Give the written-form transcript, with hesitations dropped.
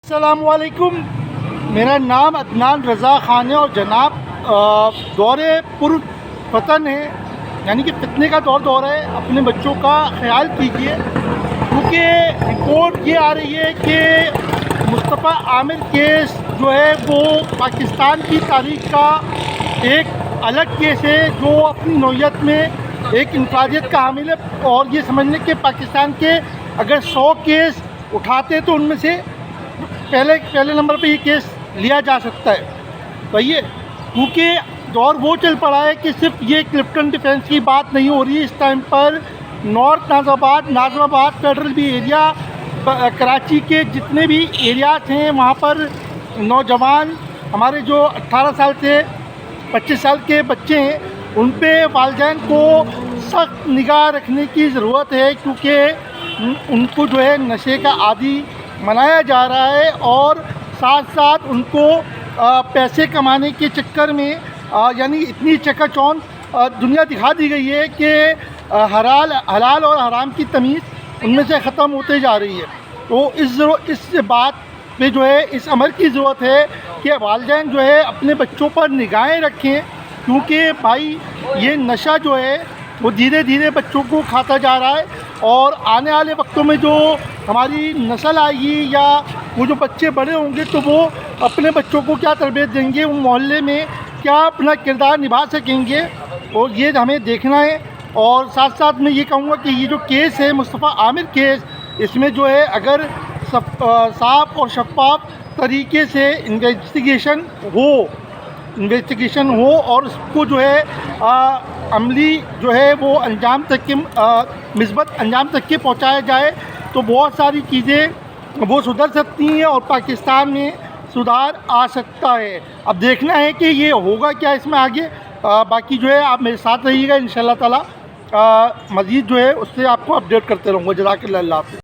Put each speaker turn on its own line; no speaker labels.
السلام علیکم، میرا نام عدنان رضا خان ہے اور جناب دور پر فتن ہے، یعنی کہ فتنے کا دور ہے۔ اپنے بچوں کا خیال کیجیے، کیونکہ رپورٹ یہ آ رہی ہے کہ مصطفیٰ عامر کیس جو ہے وہ پاکستان کی تاریخ کا ایک الگ کیس ہے، جو اپنی نوعیت میں ایک انفرادیت کا حامل ہے، اور یہ سمجھنے کہ پاکستان کے اگر 100 کیس اٹھاتے تو ان میں سے پہلے نمبر پہ یہ کیس لیا جا سکتا ہے۔ بھائیے، کیونکہ دور وہ چل پڑا ہے کہ صرف یہ کلفٹن ڈیفینس کی بات نہیں ہو رہی ہے۔ اس ٹائم پر نارتھ ناظم آباد فیڈرل بھی ایریا، کراچی کے جتنے بھی ایریاز ہیں وہاں پر نوجوان ہمارے جو 18 سال سے 25 سال کے بچے ہیں، ان پہ والدین کو سخت نگاہ رکھنے کی ضرورت ہے، کیونکہ ان کو جو ہے نشے کا عادی منایا جا رہا ہے، اور ساتھ ساتھ ان کو پیسے کمانے کے چکر میں یعنی اتنی چکا چوند دنیا دکھا دی گئی ہے کہ حلال اور حرام کی تمیز ان میں سے ختم ہوتے جا رہی ہے۔ تو اس بات پہ جو ہے اس عمل کی ضرورت ہے کہ والدین جو ہے اپنے بچوں پر نگاہیں رکھیں، کیونکہ بھائی یہ نشہ جو ہے وہ دھیرے دھیرے بچوں کو کھاتا جا رہا ہے، اور آنے والے وقتوں میں جو ہماری نسل آئے گی یا وہ جو بچے بڑے ہوں گے تو وہ اپنے بچوں کو کیا تربیت دیں گے، ان محلے میں کیا اپنا کردار نبھا سکیں گے، اور یہ ہمیں دیکھنا ہے۔ اور ساتھ ساتھ میں یہ کہوں گا کہ یہ جو کیس ہے مصطفیٰ عامر کیس، اس میں جو ہے اگر صاف اور شفاف طریقے سے انویسٹیگیشن ہو اور اس کو جو ہے عملی جو ہے وہ انجام تک کے مثبت انجام تک کے پہنچایا جائے، تو بہت ساری چیزیں وہ سدھر سکتی ہیں اور پاکستان میں سدھار آ سکتا ہے۔ اب دیکھنا ہے کہ یہ ہوگا کیا اس میں آگے۔ باقی جو ہے آپ میرے ساتھ رہیے گا، انشاءاللہ تعالی مزید جو ہے اس سے آپ کو اپڈیٹ کرتے رہوں گا۔ جزاک اللہ، اللہ حافظ۔